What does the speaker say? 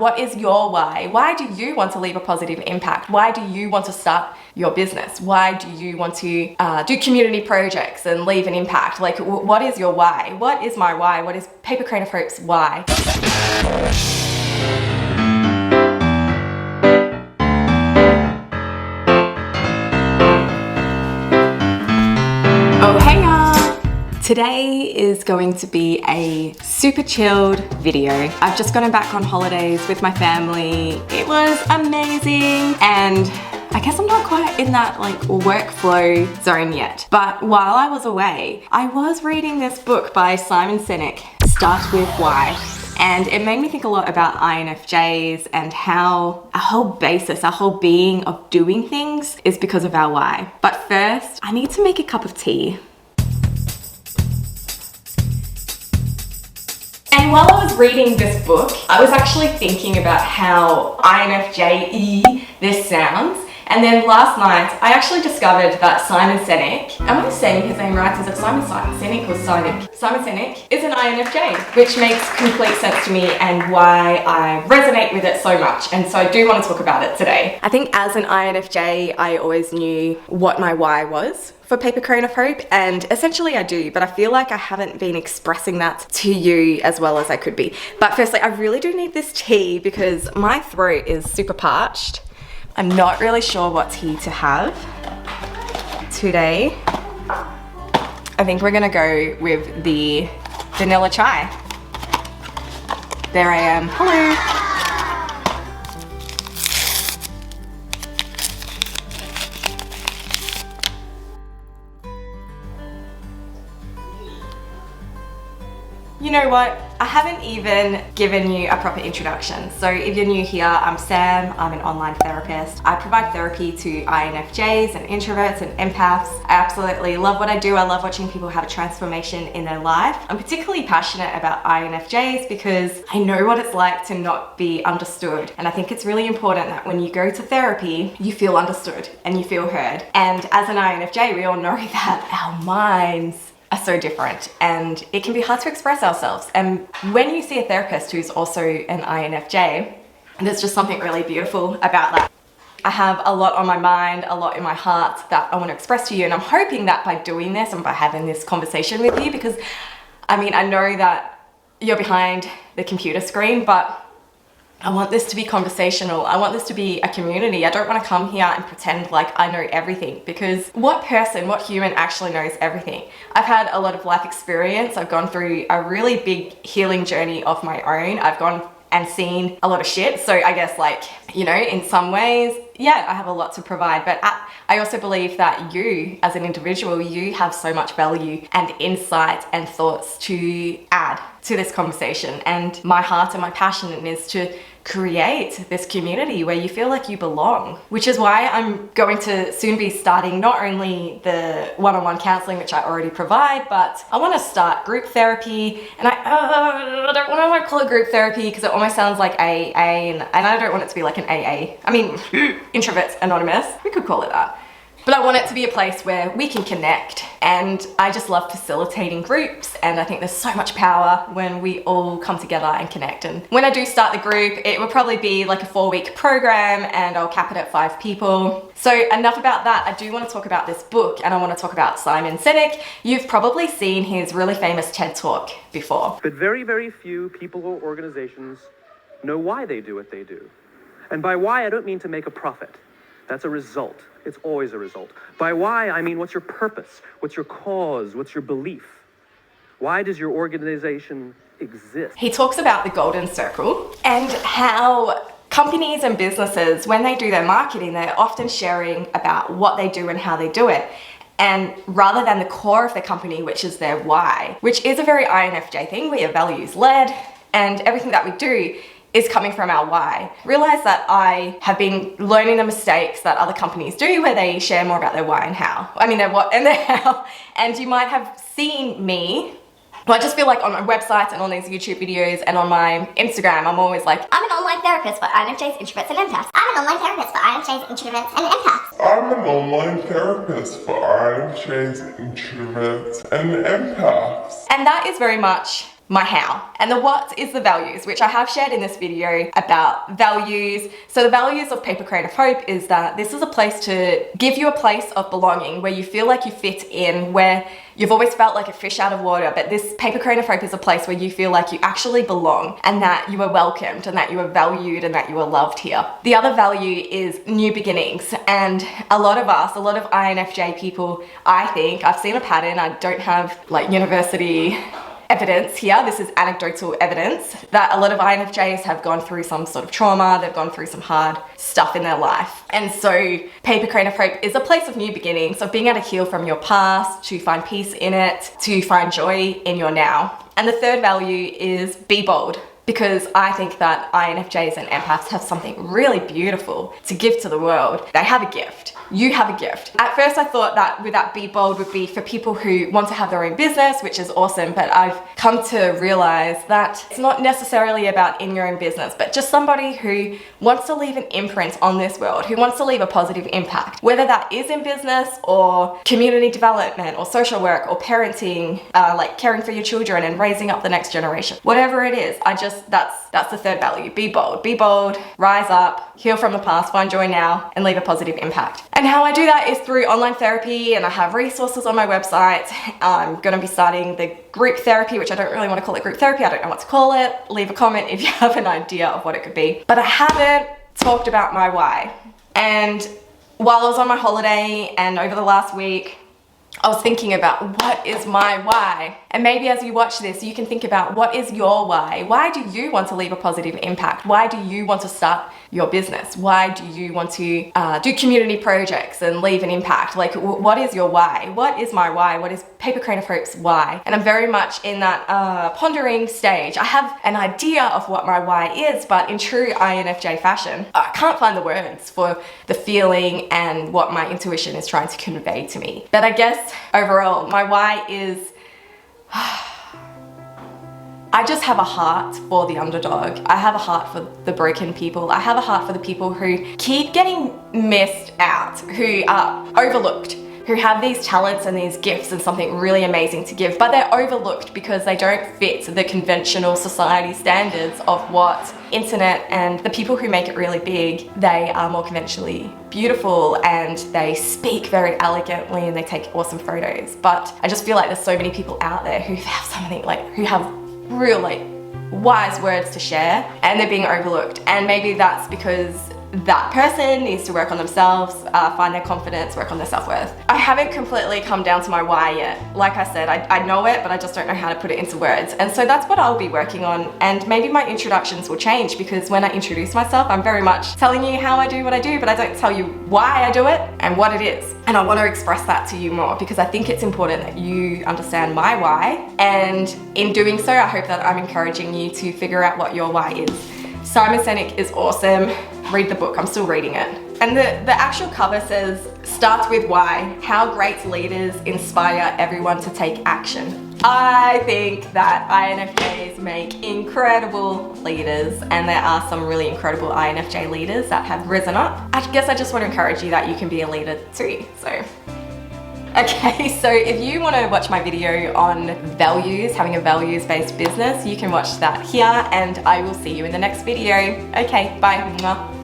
What is your why? Why do you want to leave a positive impact? Why do you want to start your business? Why do you want to do community projects and leave an impact? Like, what is your why? What is my why? What is Paper Creative Hope's why? Oh, hey y'all! Today is going to be a super chilled video. I've just gotten back on holidays with my family. It was amazing, and I guess I'm not quite in that like workflow zone yet. But while I was away, I was reading this book by Simon Sinek, Start With Why. And it made me think a lot about INFJs and how our whole basis, our whole being of doing things is because of our why. But first, I need to make a cup of tea. And while I was reading this book, I was actually thinking about how INFJ-y this sounds. And then last night, I actually discovered that Simon Sinek, am I saying his name right? Is it Simon Sinek or Sinek? Simon Sinek is an INFJ, which makes complete sense to me and why I resonate with it so much. And so I do want to talk about it today. I think as an INFJ, I always knew what my why was for Paper Creative Hope, and essentially I do, but I feel like I haven't been expressing that to you as well as I could be. But firstly, I really do need this tea because my throat is super parched. I'm not really sure what tea to have today. I think we're gonna go with the vanilla chai. There I am. Hello. You know what? I haven't even given you a proper introduction. So if you're new here, I'm Sam, I'm an online therapist. I provide therapy to INFJs and introverts and empaths. I absolutely love what I do. I love watching people have a transformation in their life. I'm particularly passionate about INFJs because I know what it's like to not be understood. And I think it's really important that when you go to therapy, you feel understood and you feel heard. And as an INFJ, we all know that our minds are so different and it can be hard to express ourselves. And when you see a therapist who's also an INFJ, there's just something really beautiful about that. I have a lot on my mind, a lot in my heart that I want to express to you, and I'm hoping that by doing this and by having this conversation with you, because I mean, I know that you're behind the computer screen, but I want this to be conversational. I want this to be a community. I don't want to come here and pretend like I know everything, because what person, what human actually knows everything? I've had a lot of life experience. I've gone through a really big healing journey of my own. I've gone and seen a lot of shit. So I guess, like, you know, in some ways, yeah, I have a lot to provide, but I also believe that you as an individual, you have so much value and insight and thoughts to add to this conversation. And my heart and my passion is to create this community where you feel like you belong, which is why I'm going to soon be starting not only the one-on-one counseling, which I already provide, but I want to start group therapy. And I don't want to call it group therapy because it almost sounds like AA, and I don't want it to be like an AA. I mean, Introverts Anonymous, we could call it that. But I want it to be a place where we can connect, and I just love facilitating groups, and I think there's so much power when we all come together and connect. And when I do start the group, it will probably be like a 4-week program, and I'll cap it at 5 people. So enough about that. I do want to talk about this book, and I want to talk about Simon Sinek. You've probably seen his really famous TED Talk before. But very, very few people or organizations know why they do what they do. And by why, I don't mean to make a profit. That's a result. It's always a result. By why, I mean, what's your purpose? What's your cause? What's your belief? Why does your organization exist? He talks about the golden circle and how companies and businesses, when they do their marketing, they're often sharing about what they do and how they do it. And rather than the core of the company, which is their why, which is a very INFJ thing, we are values led, and everything that we do is coming from our why. Realize that I have been learning the mistakes that other companies do where they share more about their why and how. I mean, their what and their how. And you might have seen me, well, I just feel like on my websites and on these YouTube videos and on my Instagram, I'm always like, I'm an online therapist for INFJs, introverts, and empaths. I'm an online therapist for INFJs, introverts, and empaths. I'm an online therapist for INFJs, introverts, and empaths. And that is very much my how. And the what is the values, which I have shared in this video about values. So the values of Paper Crane of Hope is that this is a place to give you a place of belonging where you feel like you fit in, where you've always felt like a fish out of water, but this Paper Crane of Hope is a place where you feel like you actually belong and that you are welcomed and that you are valued and that you are loved here. The other value is new beginnings, and a lot of us, a lot of INFJ people, I think, I've seen a pattern. I don't have like university evidence here, this is anecdotal evidence, that a lot of INFJs have gone through some sort of trauma, they've gone through some hard stuff in their life. And so Paper Crane of Hope is a place of new beginnings, of being able to heal from your past, to find peace in it, to find joy in your now. And the third value is be bold, because I think that INFJs and empaths have something really beautiful to give to the world. They have a gift. You have a gift. At first I thought that with that be bold would be for people who want to have their own business, which is awesome, but I've come to realize that it's not necessarily about in your own business, but just somebody who wants to leave an imprint on this world, who wants to leave a positive impact, whether that is in business or community development or social work or parenting, like caring for your children and raising up the next generation. Whatever it is, that's the third value. Be bold, rise up, heal from the past, find joy now, and leave a positive impact. And how I do that is through online therapy, and I have resources on my website. I'm gonna be starting the group therapy, which I don't really want to call it group therapy. I don't know what to call it. Leave a comment if you have an idea of what it could be. But I haven't talked about my why. And while I was on my holiday and over the last week, I was thinking about what is my why? And maybe as you watch this, you can think about what is your why? Why do you want to leave a positive impact? Why do you want to start your business? Why do you want to do community projects and leave an impact? Like, what is your why? What is my why? What is Paper Crane of Hope's why? And I'm very much in that pondering stage. I have an idea of what my why is, but in true INFJ fashion, I can't find the words for the feeling and what my intuition is trying to convey to me. But I guess overall, my why is I just have a heart for the underdog. I have a heart for the broken people. I have a heart for the people who keep getting missed out, who are overlooked, who have these talents and these gifts and something really amazing to give, but they're overlooked because they don't fit the conventional society standards of what internet and the people who make it really big, they are more conventionally beautiful and they speak very elegantly and they take awesome photos. But I just feel like there's so many people out there who have something like, who have real like wise words to share and they're being overlooked. And maybe that's because that person needs to work on themselves, find their confidence, work on their self-worth. I haven't completely come down to my why yet. Like I said, I know it, but I just don't know how to put it into words. And so that's what I'll be working on. And maybe my introductions will change because when I introduce myself, I'm very much telling you how I do what I do, but I don't tell you why I do it and what it is. And I want to express that to you more because I think it's important that you understand my why. And in doing so, I hope that I'm encouraging you to figure out what your why is. Simon Sinek is awesome. Read the book, I'm still reading it. And the actual cover says, starts with why, how great leaders inspire everyone to take action. I think that INFJs make incredible leaders and there are some really incredible INFJ leaders that have risen up. I guess I just want to encourage you that you can be a leader too, so. Okay, so if you want to watch my video on values, having a values-based business, you can watch that here and I will see you in the next video. Okay, bye.